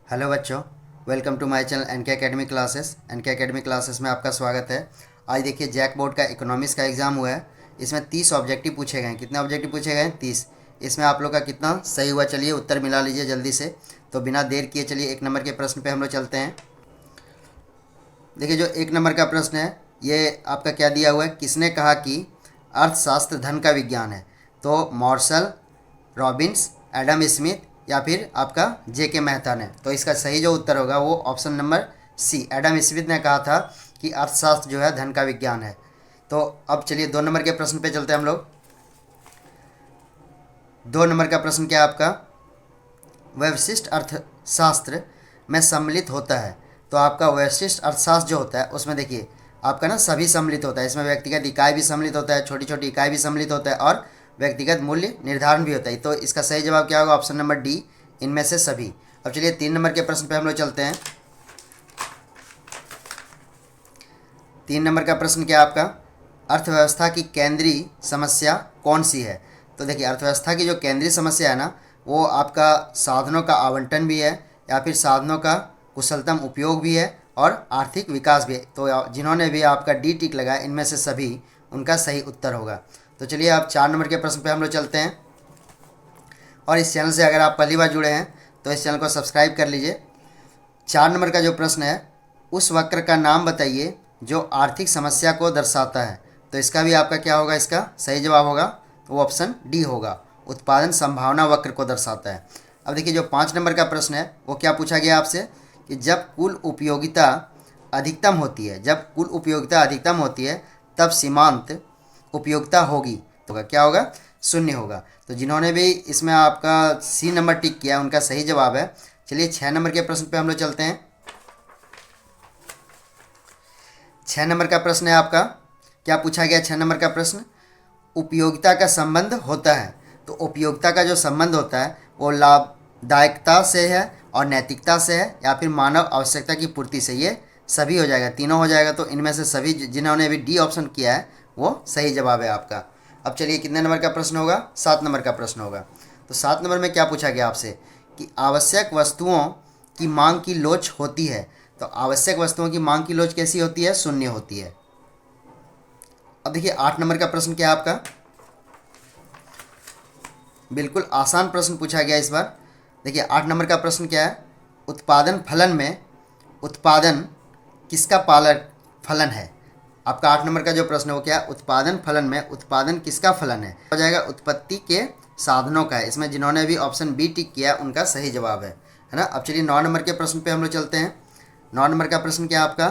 Hello बच्चों, welcome to my channel NK academy classes. NK academy classes में आपका स्वागत है। आज देखिए, जैक बोर्ड का इकोनॉमिक्स का एग्ज़ाम हुआ है। इसमें 30 ऑब्जेक्टिव पूछे गए हैं। कितने ऑब्जेक्टिव पूछे गए हैं? 30। इसमें आप लोग का कितना सही हुआ, चलिए उत्तर मिला लीजिए जल्दी से। तो बिना देर किए चलिए 1 नंबर के प्रश्न पर हम लोग चलते हैं। देखिए, जो 1 नंबर का प्रश्न है ये आपका क्या दिया हुआ है, किसने कहा कि अर्थशास्त्र धन का विज्ञान है? तो मार्शल, रॉबिन्स, एडम स्मिथ या फिर आपका J.K. मेहता ने। तो इसका सही जो उत्तर होगा वो option number C, Adam Smith ने कहा था कि अर्थशास्त्र जो है धन का विज्ञान है। तो अब चलिए 2 नंबर के प्रश्न पे चलते हैं हम लोग। 2 नंबर का प्रश्न क्या है आपका, व्यवशिष्ट अर्थशास्त्र में सम्मिलित होता है। तो आपका व्यवशिष्ट अर्थशास्त्र जो होता है उसमें देखिए आपका ना सभी सम्मिलित होता है। इसमें व्यक्तिगत इकाई भी सम्मिलित होता है, छोटी छोटी इकाई भी सम्मिलित होता है और व्यक्तिगत मूल्य निर्धारण भी होता है। तो इसका सही जवाब क्या होगा? ऑप्शन नंबर डी, इनमें से सभी। अब चलिए 3 नंबर के प्रश्न पे हम लोग चलते हैं। 3 नंबर का प्रश्न क्या है आपका, अर्थव्यवस्था की केंद्रीय समस्या कौन सी है? तो देखिए, अर्थव्यवस्था की जो केंद्रीय समस्या है ना, वो आपका साधनों का आवंटन भी है या फिर साधनों का कुशलतम उपयोग भी है और आर्थिक विकास भी है। तो जिन्होंने भी आपका डी टिक लगाया, इनमें से सभी उनका सही उत्तर होगा। तो चलिए अब 4 नंबर के प्रश्न पे हम लोग चलते हैं। और इस चैनल से अगर आप पहली बार जुड़े हैं तो इस चैनल को सब्सक्राइब कर लीजिए। 4 नंबर का जो प्रश्न है, उस वक्र का नाम बताइए जो आर्थिक समस्या को दर्शाता है। तो इसका भी आपका क्या होगा, इसका सही जवाब होगा वो ऑप्शन डी होगा, उत्पादन संभावना वक्र को दर्शाता है। अब देखिए, जो 5 नंबर का प्रश्न है वो क्या पूछा गया आपसे कि जब कुल उपयोगिता अधिकतम होती है, जब कुल उपयोगिता अधिकतम होती है तब सीमांत उपयोगिता होगी। तो क्या होगा? शून्य होगा। तो जिन्होंने भी इसमें आपका सी नंबर टिक किया उनका सही जवाब है। चलिए 6 नंबर के प्रश्न पे हम लोग चलते हैं। 6 नंबर का प्रश्न है आपका, क्या पूछा गया 6 नंबर का प्रश्न, उपयोगिता का संबंध होता है। तो उपयोगिता का जो संबंध होता है वो लाभदायकता से है और नैतिकता से है या फिर मानव आवश्यकता की पूर्ति से। ये सभी हो जाएगा, तीनों हो जाएगा। तो इनमें से सभी जिन्होंने भी डी ऑप्शन किया है वो सही जवाब है आपका। अब चलिए कितने नंबर का प्रश्न होगा? 7 नंबर का प्रश्न होगा। तो 7 नंबर में क्या पूछा गया आपसे कि आवश्यक वस्तुओं की मांग की लोच होती है। तो आवश्यक वस्तुओं की मांग की लोच कैसी होती है? शून्य होती है। अब देखिए 8 नंबर का प्रश्न क्या है आपका, बिल्कुल आसान प्रश्न पूछा गया इस बार। देखिए 8 नंबर का प्रश्न क्या है, उत्पादन फलन में उत्पादन किसका पालक फलन है? आपका 8 नंबर का जो प्रश्न है वो क्या है, उत्पादन फलन में उत्पादन किसका फलन है? हो जाएगा उत्पत्ति के साधनों का है। इसमें जिन्होंने भी ऑप्शन बी टिक किया उनका सही जवाब है ना। अब चलिए 9 नंबर के प्रश्न पे हम लोग चलते हैं। 9 नंबर का प्रश्न क्या है आपका,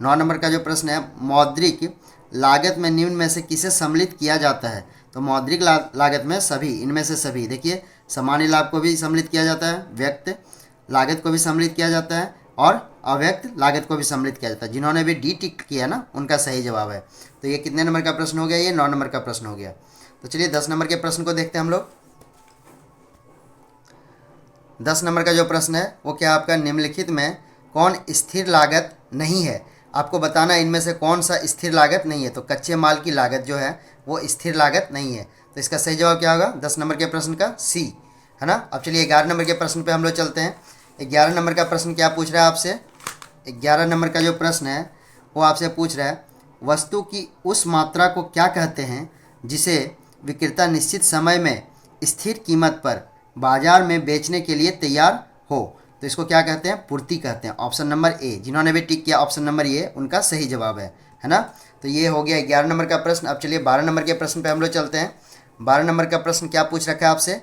9 नंबर का जो प्रश्न है, मौद्रिक लागत में निम्न में से किसे सम्मिलित किया जाता है? तो मौद्रिक लागत में सभी, इनमें से सभी। देखिए, सामान्य लाभ को भी सम्मिलित किया जाता है, व्यक्त लागत को भी सम्मिलित किया जाता है और अव्यक्त लागत को भी सम्मिलित किया जाता है। जिन्होंने भी डी टिक किया ना उनका सही जवाब है। तो ये कितने नंबर का प्रश्न हो गया? ये 9 नंबर का प्रश्न हो गया। तो चलिए 10 नंबर के प्रश्न को देखते हैं हम लोग। 10 नंबर का जो प्रश्न है वो क्या आपका, निम्नलिखित में कौन स्थिर लागत नहीं है? आपको बताना इनमें से कौन सा स्थिर लागत नहीं है। तो कच्चे माल की लागत जो है वो स्थिर लागत नहीं है। तो इसका सही जवाब क्या होगा 10 नंबर के प्रश्न का? सी, है ना। अब चलिए 11 नंबर के प्रश्न पे हम लोग चलते हैं। 11 नंबर का प्रश्न क्या पूछ रहा है आपसे, 11 नंबर का जो प्रश्न है वो आपसे पूछ रहा है, वस्तु की उस मात्रा को क्या कहते हैं जिसे विक्रेता निश्चित समय में स्थिर कीमत पर बाजार में बेचने के लिए तैयार हो? तो इसको क्या कहते हैं? पूर्ति कहते हैं। ऑप्शन नंबर ए, जिन्होंने भी टिक किया ऑप्शन नंबर ए उनका सही जवाब है ना। तो ये हो गया 11 नंबर का प्रश्न। अब चलिए 12 नंबर के प्रश्न पे हम लोग चलते हैं। 12 नंबर का प्रश्न क्या पूछ रखा है आपसे,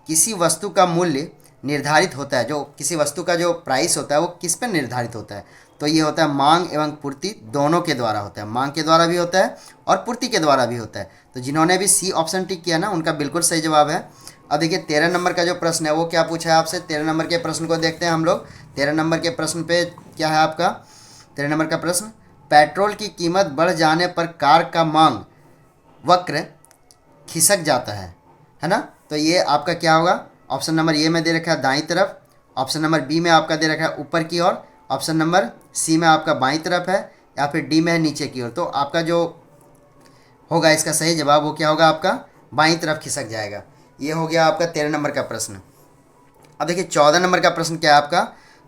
किसी वस्तु का मूल्य निर्धारित होता है, जो किसी वस्तु का जो प्राइस होता है वो किस पर निर्धारित होता है? तो ये होता है मांग एवं पूर्ति दोनों के द्वारा होता है। मांग के द्वारा भी होता है और पूर्ति के द्वारा भी होता है। तो जिन्होंने भी सी ऑप्शन टिक किया ना उनका बिल्कुल सही जवाब है। अब देखिए 13 नंबर का जो प्रश्न है वो क्या पूछा है आपसे। 13 नंबर के प्रश्न को देखते हैं हम लोग। 13 नंबर के प्रश्न पे क्या है आपका, 13 नंबर का प्रश्न, पेट्रोल की कीमत बढ़ जाने पर कार का मांग वक्र खिसक जाता है ना। तो ये आपका क्या होगा, ऑप्शन नंबर ए में दे रखा है दाईं तरफ, ऑप्शन नंबर बी में आपका दे रखा है ऊपर की ओर, ऑप्शन नंबर सी में आपका बाईं तरफ है या फिर डी में है नीचे की ओर। तो आपका जो होगा इसका सही जवाब वो क्या होगा आपका, बाईं तरफ खिसक जाएगा। ये हो गया आपका 13 नंबर का प्रश्न। अब देखिए 14 नंबर का प्रश्न क्या है आपका,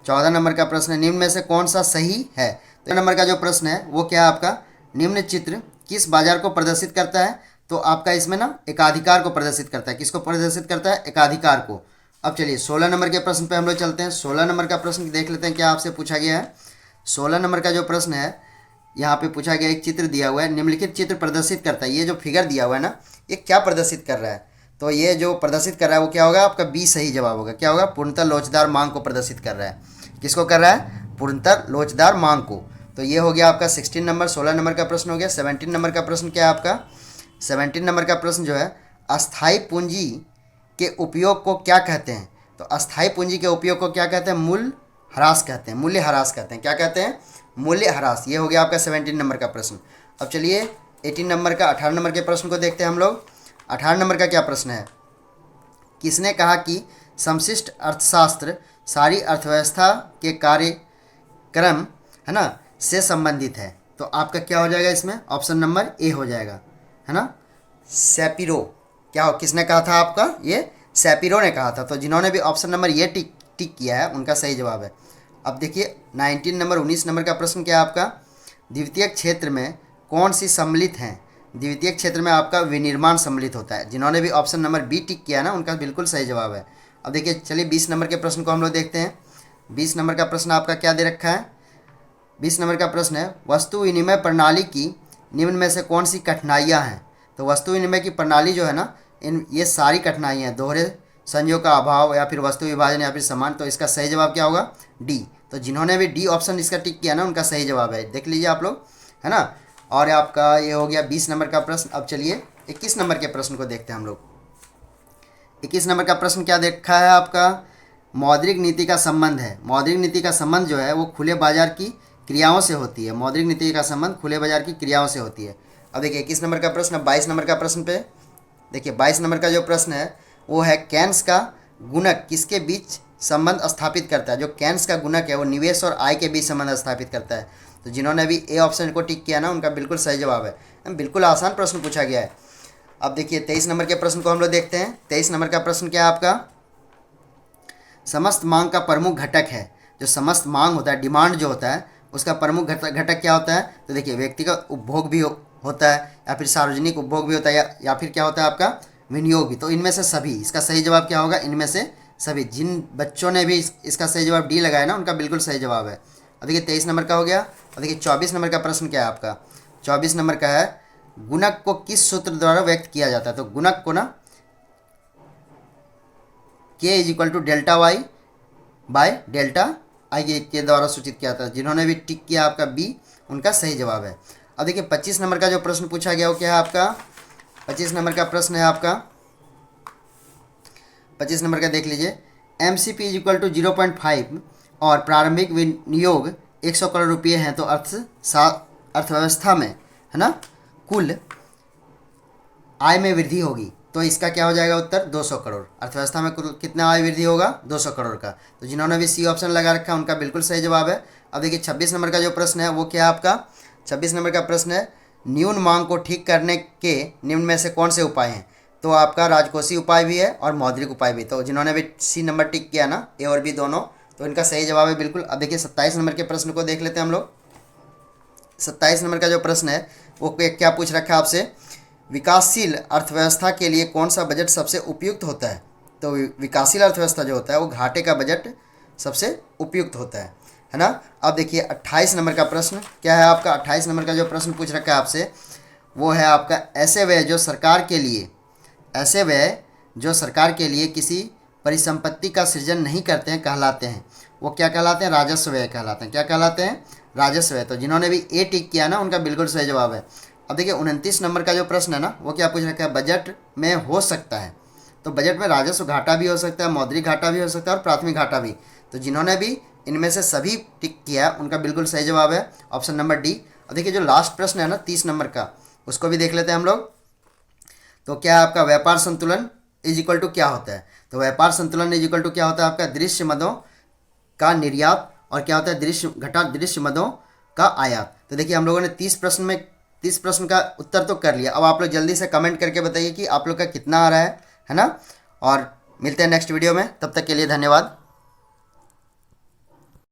14 नंबर का प्रश्न है, निम्न में से कौन सा सही है। तो नंबर का जो प्रश्न है वो क्या है आपका, निम्न चित्र किस बाजार को प्रदर्शित करता है। तो आपका इसमें ना एकाधिकार को प्रदर्शित करता है। किसको प्रदर्शित करता है, एकाधिकार को। अब चलिए 16 नंबर के प्रश्न पे हम लोग चलते हैं। 16 नंबर का प्रश्न देख लेते हैं क्या आपसे पूछा गया है। 16 नंबर का जो प्रश्न है यहाँ पे पूछा गया, एक चित्र दिया हुआ है, निम्नलिखित चित्र प्रदर्शित करता है। ये जो फिगर दिया हुआ है ना, ये क्या प्रदर्शित कर रहा है। तो ये जो प्रदर्शित कर रहा है वो क्या होगा, आपका बी सही जवाब होगा। क्या होगा, पूर्णतः लोचदार मांग को प्रदर्शित कर रहा है। किसको कर रहा है, पूर्णतः लोचदार मांग को। तो ये हो गया आपका 16 नंबर। 16 नंबर का प्रश्न हो गया। 17 नंबर का प्रश्न क्या है आपका, 17 नंबर का प्रश्न जो है, अस्थाई पूंजी के उपयोग को क्या कहते हैं। तो अस्थाई पूंजी के उपयोग को क्या कहते हैं, मूल्य ह्रास कहते हैं। मूल्य ह्रास कहते हैं। क्या कहते हैं, मूल्य ह्रास। ये हो गया आपका 17 नंबर का प्रश्न। अब चलिए 18 नंबर का 18 नंबर के प्रश्न को देखते हैं हम लोग। 18 नंबर का क्या प्रश्न है, किसने कहा कि समशिष्ट अर्थशास्त्र सारी अर्थव्यवस्था के कार्यक्रम है ना से संबंधित है। तो आपका क्या हो जाएगा इसमें, ऑप्शन नंबर ए हो जाएगा, है ना, सैपिरो। क्या हो, किसने कहा था आपका, ये सैपिरो ने कहा था। तो जिन्होंने भी ऑप्शन नंबर ये टिक किया है उनका सही जवाब है। अब देखिए 19 नंबर 19 नंबर का प्रश्न क्या है आपका, द्वितीय क्षेत्र में कौन सी सम्मिलित हैं। द्वितीय क्षेत्र में आपका विनिर्माण सम्मिलित होता है। जिन्होंने भी ऑप्शन नंबर बी टिक किया ना उनका बिल्कुल सही जवाब है। अब देखिए चलिए 20 नंबर के प्रश्न को हम लोग देखते हैं। 20 नंबर का प्रश्न आपका क्या दे रखा है। 20 नंबर का प्रश्न है, वस्तु विनिमय प्रणाली की निम्न में से कौन सी कठिनाइयाँ हैं। तो वस्तु विनिमय की प्रणाली जो है ना, ये सारी कठिनाइयाँ हैं, दोहरे संयोग का अभाव या फिर वस्तु विभाजन या फिर समान। तो इसका सही जवाब क्या होगा, डी। तो जिन्होंने भी डी ऑप्शन इसका टिक किया ना उनका सही जवाब है, देख लीजिए आप लोग, है ना। और आपका ये हो गया 20 नंबर का प्रश्न। अब चलिए 21 नंबर के प्रश्न को देखते हैं हम लोग। 21 नंबर का प्रश्न क्या देखा है आपका, मौद्रिक नीति का संबंध है। मौद्रिक नीति का संबंध जो है वो खुले बाजार की क्रियाओं से होती है। मौद्रिक नीति का संबंध खुले बाजार की क्रियाओं से होती है। अब देखिए 21 नंबर का प्रश्न। 22 नंबर का प्रश्न पे देखिए 22 नंबर का जो प्रश्न है वो है, कैन्स का गुणक किसके बीच संबंध स्थापित करता है। जो कैन्स का गुणक है वो निवेश और आय के बीच संबंध स्थापित करता है। तो जिन्होंने भी ए ऑप्शन को टिक किया ना उनका बिल्कुल सही जवाब है। बिल्कुल आसान प्रश्न पूछा गया है। अब देखिए 23 नंबर के प्रश्न को हम लोग देखते हैं। 23 नंबर का प्रश्न क्या है आपका, समस्त मांग का प्रमुख घटक है। जो समस्त मांग होता है, डिमांड जो होता है, उसका प्रमुख घटक क्या होता है। तो देखिए व्यक्तिगत उपभोग भी होता है या फिर सार्वजनिक उपभोग भी होता है या फिर क्या होता है आपका विनियोग भी। तो इनमें से सभी, इसका सही जवाब क्या होगा, इनमें से सभी। जिन बच्चों ने भी इसका सही जवाब डी लगाया ना उनका बिल्कुल सही जवाब है। अब देखिए 23 नंबर का हो गया। अब देखिए 24 नंबर का प्रश्न क्या है आपका। 24 नंबर का है, गुणक को किस सूत्र द्वारा व्यक्त किया जाता है। तो गुणक को ना k = delta y by delta I के द्वारा सूचित किया था। जिन्होंने भी टिक किया आपका बी उनका सही जवाब है। अब देखिए 25 नंबर का जो प्रश्न पूछा गया वो क्या है आपका, 25 नंबर का प्रश्न है आपका, 25 नंबर का देख लीजिए, MCP = 0.5 और प्रारंभिक विनियोग 100 करोड़ रुपये हैं। तो अर्थव्यवस्था में, है ना, कुल आय में वृद्धि होगी। तो इसका क्या हो जाएगा उत्तर, 200 करोड़। अर्थव्यवस्था में कुल कितना आय वृद्धि होगा, 200 करोड़ का। तो जिन्होंने भी सी ऑप्शन लगा रखा है उनका बिल्कुल सही जवाब है। अब देखिए 26 नंबर का जो प्रश्न है वो क्या है आपका, 26 नंबर का प्रश्न है, न्यून मांग को ठीक करने के निम्न में से कौन से उपाय हैं। तो आपका राजकोषीय उपाय भी है और मौद्रिक उपाय भी। तो जिन्होंने भी सी नंबर टिक किया ना, ए और बी दोनों, तो इनका सही जवाब है बिल्कुल। अब देखिए 27 नंबर के प्रश्न को देख लेते हैं हम लोग। 27 नंबर का जो प्रश्न है वो क्या पूछ रखा है आपसे, विकासशील अर्थव्यवस्था के लिए कौन सा बजट सबसे उपयुक्त होता है। तो विकासशील अर्थव्यवस्था जो होता है वो घाटे का बजट सबसे उपयुक्त होता है ना। अब देखिए 28 नंबर का प्रश्न क्या है आपका। 28 नंबर का जो प्रश्न पूछ रखा है आपसे वो है आपका, ऐसे व्यय जो सरकार के लिए किसी परिसंपत्ति का सृजन नहीं करते हैं कहलाते हैं। वो क्या कहलाते हैं, राजस्व व्यय कहलाते हैं। क्या कहलाते हैं, राजस्व व्यय। तो जिन्होंने भी ए टिक किया ना उनका बिल्कुल सही जवाब है। अब देखिए 29 नंबर का जो प्रश्न है ना वो क्या पूछ रखा है, बजट में हो सकता है। तो बजट में राजस्व घाटा भी हो सकता है, मौद्रिक घाटा भी हो सकता है और प्राथमिक घाटा भी। तो जिन्होंने भी इनमें से सभी टिक किया उनका बिल्कुल सही जवाब है, ऑप्शन नंबर डी। और देखिए जो लास्ट प्रश्न है ना 30 नंबर का, उसको भी देख लेते हैं हम लोग। तो क्या है आपका, व्यापार संतुलन = क्या होता है। तो व्यापार संतुलन = क्या होता है आपका, दृश्य मदों का निर्यात और क्या होता है, दृश्य मदों का आयात। तो देखिए हम लोगों ने 30 प्रश्न का उत्तर तो कर लिया। अब आप लोग जल्दी से कमेंट करके बताइए कि आप लोग का कितना आ रहा है ना। और मिलते हैं नेक्स्ट वीडियो में, तब तक के लिए धन्यवाद।